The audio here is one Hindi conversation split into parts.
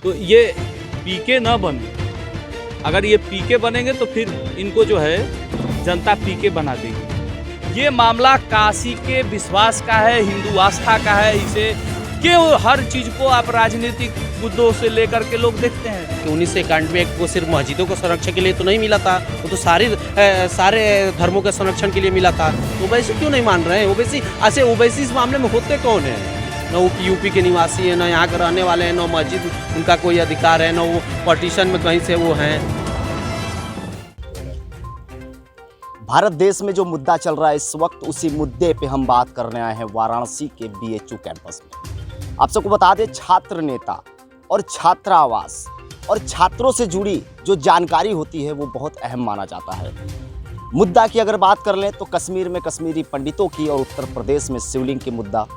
तो ये पीके ना बने। अगर ये पीके बनेंगे तो फिर इनको जो है जनता पीके बना देगी। ये मामला काशी के विश्वास का है, हिंदू आस्था का है। इसे क्यों हर चीज़ को आप राजनीतिक मुद्दों से लेकर के लोग देखते हैं? 1991 को सिर्फ मस्जिदों को संरक्षण के लिए तो नहीं मिला था, वो तो सारे धर्मों के संरक्षण के लिए मिला था। तो ओवैसी क्यों नहीं मान रहे हैं? ओवैसी ऐसे ओवैसी इस मामले में होते कौन है? न वो यूपी के निवासी हैं, न यहाँ के रहने वाले हैं, न मस्जिद उनका कोई अधिकार है, न वो पार्टीशन में कहीं से वो हैं। भारत देश में जो मुद्दा चल रहा है इस वक्त, उसी मुद्दे पे हम बात करने आए हैं वाराणसी के BHU कैंपस में। आप सबको बता दें, छात्र नेता और छात्रावास और छात्रों से जुड़ी जो जानकारी होती है वो बहुत अहम माना जाता है। मुद्दा की अगर बात कर लें तो कश्मीर में कश्मीरी पंडितों की और उत्तर प्रदेश में शिवलिंग की मुद्दा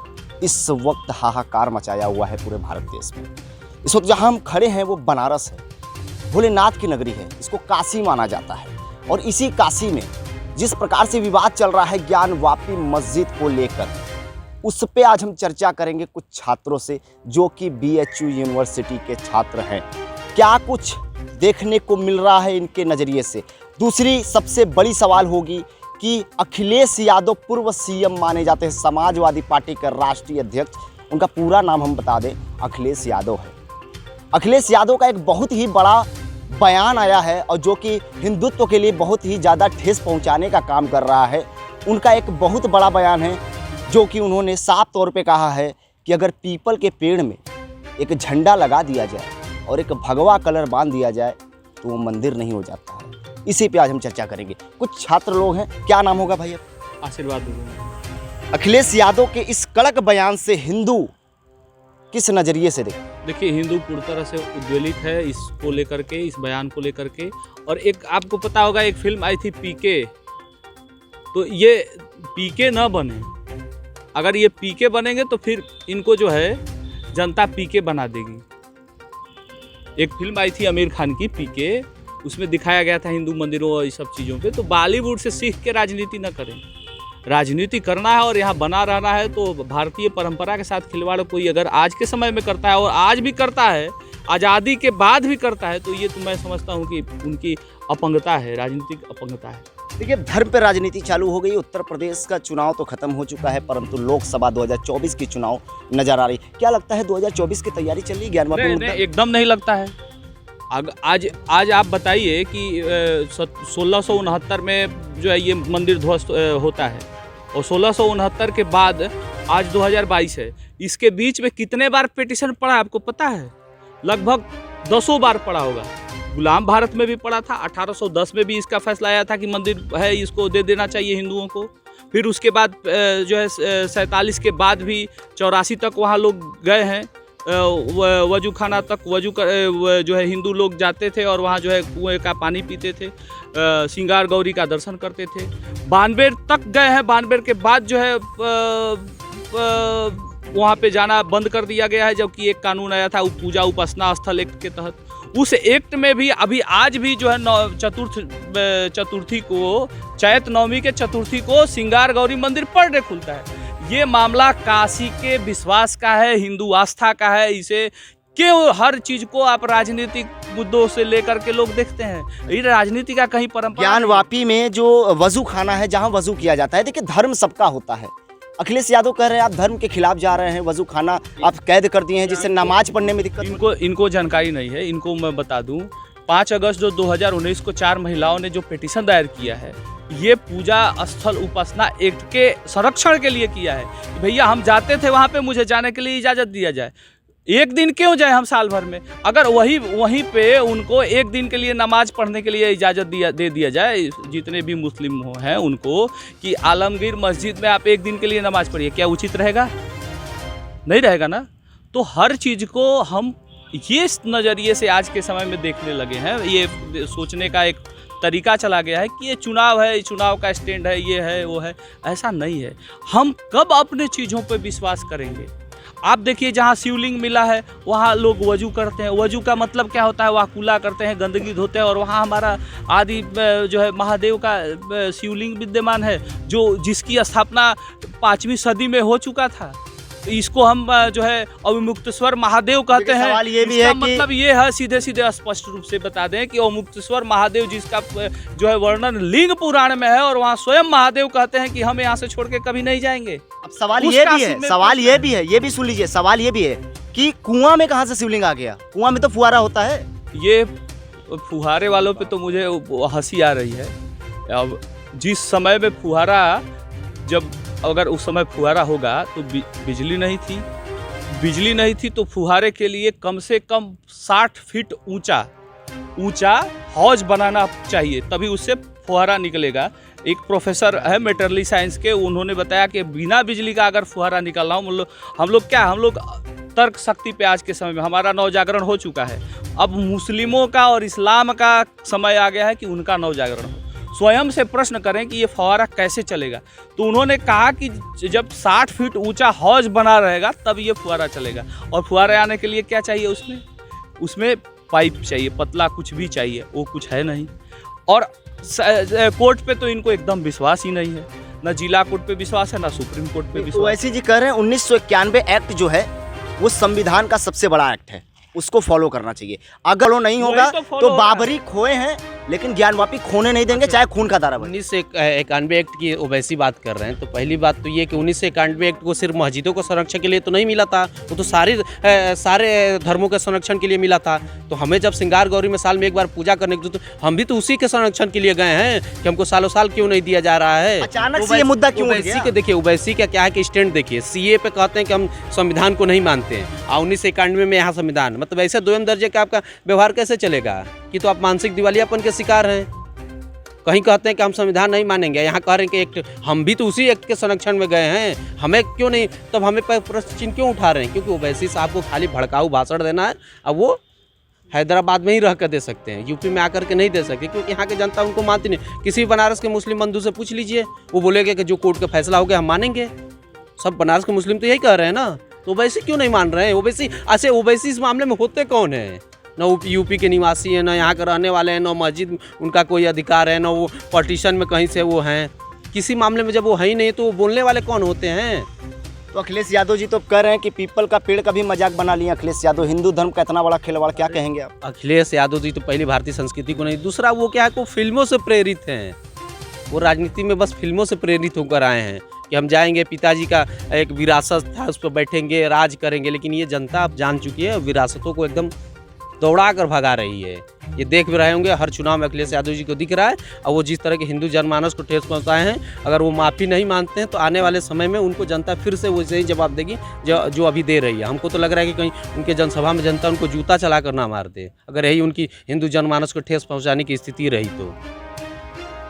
इस वक्त हाहाकार मचाया हुआ है पूरे भारत देश में। इस वक्त जहां हम खड़े हैं वो बनारस है, भोलेनाथ की नगरी है, इसको काशी माना जाता है। और इसी काशी में जिस प्रकार से विवाद चल रहा है ज्ञानवापी मस्जिद को लेकर, उस पे आज हम चर्चा करेंगे कुछ छात्रों से जो कि BHU यूनिवर्सिटी के छात्र हैं। क्या कुछ देखने को मिल रहा है इनके नज़रिए से। दूसरी सबसे बड़ी सवाल होगी कि अखिलेश यादव पूर्व CM माने जाते हैं, समाजवादी पार्टी के राष्ट्रीय अध्यक्ष, उनका पूरा नाम हम बता दें अखिलेश यादव है। अखिलेश यादव का एक बहुत ही बड़ा बयान आया है और जो कि हिंदुत्व के लिए बहुत ही ज़्यादा ठेस पहुंचाने का काम कर रहा है। उनका एक बहुत बड़ा बयान है जो कि उन्होंने साफ तौर पे कहा है कि अगर पीपल के पेड़ में एक झंडा लगा दिया जाए और एक भगवा कलर बांध दिया जाए तो वो मंदिर नहीं हो जाता है। इसी पे आज हम चर्चा करेंगे। कुछ छात्र लोग हैं, क्या नाम होगा भाई? आशीर्वाद दूंगा। अखिलेश यादव के इस कड़क बयान से हिंदू किस नज़रिए से देखें? देखिए, हिंदू पूरी तरह से उद्वेलित है इसको लेकर के, इस बयान को लेकर के। और एक आपको पता होगा, एक फिल्म आई थी पीके, तो ये पीके ना बने। अगर ये पीके बनेंगे तो फिर इनको जो है जनता पीके बना देगी। एक फिल्म आई थी आमिर खान की पीके, उसमें दिखाया गया था हिंदू मंदिरों और इस सब चीज़ों पे। तो बॉलीवुड से सीख के राजनीति न करें। राजनीति करना है और यहाँ बना रहना है तो भारतीय परंपरा के साथ खिलवाड़ कोई अगर आज के समय में करता है और आज भी करता है, आज़ादी के बाद भी करता है, तो ये तो मैं समझता हूँ कि उनकी अपंगता है, राजनीतिक अपंगता है। देखिए, धर्म पर राजनीति चालू हो गई। उत्तर प्रदेश का चुनाव तो खत्म हो चुका है, परंतु लोकसभा 2024 की चुनाव नजर आ रही। क्या लगता है 2024 की तैयारी चल रही? ज्ञानवापी मुद्दा एकदम नहीं लगता है। आज आप बताइए कि 1669 में जो है ये मंदिर ध्वस्त होता है और 1669 के बाद आज 2022 है। इसके बीच में कितने बार पिटीशन पड़ा आपको पता है? लगभग 10 बार पड़ा होगा। गुलाम भारत में भी पड़ा था, 1810 में भी इसका फैसला आया था कि मंदिर है इसको दे देना चाहिए हिंदुओं को। फिर उसके बाद जो है 47 के बाद भी 84 तक वहाँ लोग गए हैं। वजू खाना तक जो है हिंदू लोग जाते थे और वहाँ जो है कुएं का पानी पीते थे, सिंगार गौरी का दर्शन करते थे। 92 तक गए हैं। 92 के बाद जो है वहाँ पे जाना बंद कर दिया गया है, जबकि एक कानून आया था पूजा उपासना स्थल एक्ट के तहत। उस एक्ट में भी अभी आज भी जो है चतुर्थी को, चैत नवमी के चतुर्थी को सिंगार गौरी मंदिर पर डे खुलता है। ये मामला काशी के विश्वास का है, हिंदू आस्था का है। इसे क्यों हर चीज को आप राजनीतिक मुद्दों से लेकर के लोग देखते हैं? ये राजनीति का कहीं परंपरा। ज्ञानवापी में जो वजू खाना है, जहां वजू किया जाता है, देखिए धर्म सबका होता है। अखिलेश यादव कह रहे हैं आप धर्म के खिलाफ जा रहे हैं, वजू खाना आप कैद कर दिए हैं जिससे नमाज पढ़ने में दिक्कत। इनको जानकारी नहीं है। इनको मैं बता दूं, 5 अगस्त जो 2019 को 4 महिलाओं ने जो पिटीशन दायर किया है, ये पूजा स्थल उपासना एक्ट के संरक्षण के लिए किया है। भैया हम जाते थे वहाँ पे, मुझे जाने के लिए इजाज़त दिया जाए। एक दिन क्यों जाए हम साल भर में? अगर वहीं पे उनको एक दिन के लिए नमाज पढ़ने के लिए इजाज़त दे दिया जाए, जितने भी मुस्लिम हैं उनको, कि आलमगीर मस्जिद में आप एक दिन के लिए नमाज पढ़िए, क्या उचित रहेगा? नहीं रहेगा ना। तो हर चीज़ को हम ये नज़रिए से आज के समय में देखने लगे हैं। ये सोचने का एक तरीका चला गया है कि ये चुनाव है, चुनाव का स्टैंड है, ये है वो है। ऐसा नहीं है। हम कब अपने चीज़ों पे विश्वास करेंगे? आप देखिए, जहाँ शिवलिंग मिला है वहाँ लोग वजू करते हैं। वजू का मतलब क्या होता है? वहाँ कूला करते हैं, गंदगी धोते हैं। और वहाँ हमारा आदि जो है महादेव का शिवलिंग विद्यमान है, जिसकी स्थापना 5वीं सदी में हो चुका था। इसको हम जो है अवमुक्तेश्वर महादेव कहते हैं। सवाल ये भी इसका है कि मतलब ये है, सीधे सीधे स्पष्ट रूप से बता दें कि अवमुक्तेश्वर महादेव जिसका जो है वर्णन लिंग पुराण में है, और वहाँ स्वयं महादेव कहते हैं कि हम यहाँ से छोड़ के कभी नहीं जाएंगे। अब सवाल उस ये भी काशी है, में सवाल प्रश्न ये भी है, ये भी सुन लीजिए, सवाल ये भी है कि कुआं में कहाँ से शिवलिंग आ गया? कुआं में तो फुहारा होता है। ये फुहारे वालों पे तो मुझे हंसी आ रही है। अब जिस समय में फुहारा, जब अगर उस समय फुहारा होगा तो बिजली नहीं थी, बिजली नहीं थी तो फुहारे के लिए कम से कम 60 फीट ऊंचा हौज बनाना चाहिए, तभी उससे फुहारा निकलेगा। एक प्रोफेसर है मेटरली साइंस के, उन्होंने बताया कि बिना बिजली का अगर फुहारा निकलना हो, हम लोग तर्क शक्ति पे आज के समय में हमारा नवजागरण हो चुका है। अब मुस्लिमों का और इस्लाम का समय आ गया है कि उनका नवजागरण हो। स्वयं से प्रश्न करें कि ये फव्वारा कैसे चलेगा। तो उन्होंने कहा कि जब 60 फीट ऊंचा हौज बना रहेगा तब ये फुहारा चलेगा। और फुहारे आने के लिए क्या चाहिए? उसमें पाइप चाहिए, पतला कुछ भी चाहिए, वो कुछ है नहीं। और कोर्ट पे तो इनको एकदम विश्वास ही नहीं है, ना जिला कोर्ट पे विश्वास है, ना सुप्रीम कोर्ट पे विश्वास। ओवैसी जी कह रहे हैं 1991 एक्ट जो है वो संविधान का सबसे बड़ा एक्ट है, उसको फॉलो करना चाहिए। अगर वो नहीं होगा तो बाबरी खोए हैं, लेकिन ज्ञानवापी खोने नहीं देंगे, चाहे खून का दारा बने। 1991 एक्ट की ओवैसी बात कर रहे हैं, तो पहली बात तो ये कि 1991 एक्ट को सिर्फ मस्जिदों को संरक्षण के लिए तो नहीं मिला था, वो तो सारे धर्मों के संरक्षण के लिए मिला था। तो हमें जब श्रृंगार गौरी में साल में एक बार पूजा करने की, तो हम भी तो उसी के संरक्षण के लिए गए हैं कि हमको सालों साल क्यों नहीं दिया जा रहा है। अचानक से ये मुद्दा क्यों उठ गया? ओवैसी के देखिए, ओवैसी का क्या है कि स्टैंड देखिए, सीए पे कहते हैं कि हम संविधान को नहीं मानते हैं, और 1991 में यहाँ संविधान, मतलब ऐसे दोयम दर्जे का आपका व्यवहार कैसे चलेगा कि तो आप मानसिक दिवालियापन के शिकार हैं। कहीं कहते हैं कि हम संविधान नहीं मानेंगे, यहाँ कह रहे हैं कि एक्ट, हम भी तो उसी एक्ट के संरक्षण में गए हैं, हमें क्यों नहीं, तब हमें पर प्रश्न चिन्ह क्यों उठा रहे हैं? क्योंकि ओवैसी साहब को खाली भड़काऊ भाषण देना है। अब वो हैदराबाद में ही रह कर दे सकते हैं, यूपी में आकर के नहीं दे सकते, क्योंकि यहाँ की जनता उनको मानती नहीं। किसी बनारस के मुस्लिम बंधु से पूछ लीजिए, वो बोलेंगे कि जो कोर्ट का फैसला हो गया हम मानेंगे। सब बनारस के मुस्लिम तो यही कह रहे हैं ना, तो ओवैसी क्यों नहीं मान रहे हैं? ओवैसी ऐसे ओवैसी इस मामले में होते कौन है? न यूपी के निवासी हैं, न यहाँ के रहने वाले हैं, न मस्जिद उनका कोई अधिकार है, न वो पार्टीशन में कहीं से वो हैं। किसी मामले में जब वो है ही नहीं तो वो बोलने वाले कौन होते हैं? तो अखिलेश यादव जी तो कह रहे हैं कि पीपल का पेड़ का भी मजाक बना लिया अखिलेश यादव, हिंदू धर्म का इतना बड़ा खिलवाड़, क्या कहेंगे आप? अखिलेश यादव जी तो पहले भारतीय संस्कृति को नहीं, दूसरा वो क्या है, वो फिल्मों से प्रेरित हैं। वो राजनीति में बस फिल्मों से प्रेरित होकर आए हैं कि हम जाएंगे, पिताजी का एक विरासत था उस पर बैठेंगे, राज करेंगे। लेकिन ये जनता अब जान चुकी है, विरासतों को एकदम दौड़ा कर भगा रही है। ये देख भी रहे होंगे, हर चुनाव में अखिलेश यादव जी को दिख रहा है। और वो जिस तरह के हिंदू जनमानस को ठेस पहुंचाए हैं, अगर वो माफ़ी नहीं मानते हैं तो आने वाले समय में उनको जनता फिर से वैसे ही जवाब देगी जो अभी दे रही है। हमको तो लग रहा है कि कहीं उनके जनसभा में जनता उनको जूता चला कर ना मार दे, अगर यही उनकी हिंदू जनमानस को ठेस पहुँचाने की स्थिति रही तो।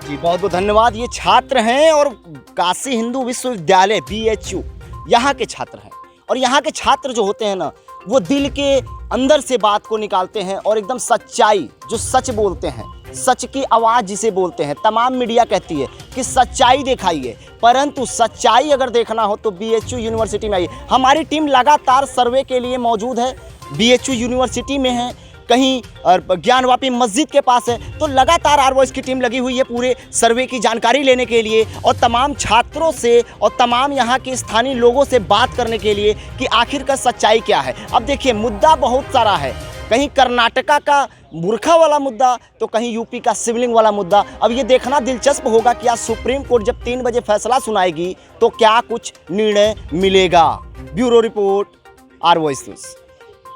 जी बहुत बहुत धन्यवाद। ये छात्र हैं और काशी हिंदू विश्वविद्यालय BHU यहाँ के छात्र हैं, और यहाँ के छात्र जो होते हैं ना, वो दिल के अंदर से बात को निकालते हैं और एकदम सच्चाई, जो सच बोलते हैं, सच की आवाज़ जिसे बोलते हैं। तमाम मीडिया कहती है कि सच्चाई दिखाइए, परंतु सच्चाई अगर देखना हो तो BHU यूनिवर्सिटी में आइए। हमारी टीम लगातार सर्वे के लिए मौजूद है, BHU यूनिवर्सिटी में है, कहीं ज्ञानवापी मस्जिद के पास है। तो लगातार आर वॉइस की टीम लगी हुई है पूरे सर्वे की जानकारी लेने के लिए, और तमाम छात्रों से और तमाम यहाँ के स्थानीय लोगों से बात करने के लिए कि आखिरकार सच्चाई क्या है। अब देखिए, मुद्दा बहुत सारा है, कहीं कर्नाटका का बुरखा वाला मुद्दा, तो कहीं यूपी का शिवलिंग वाला मुद्दा। अब ये देखना दिलचस्प होगा कि आज सुप्रीम कोर्ट जब 3 बजे फैसला सुनाएगी तो क्या कुछ निर्णय मिलेगा। Bureau report, R voice news.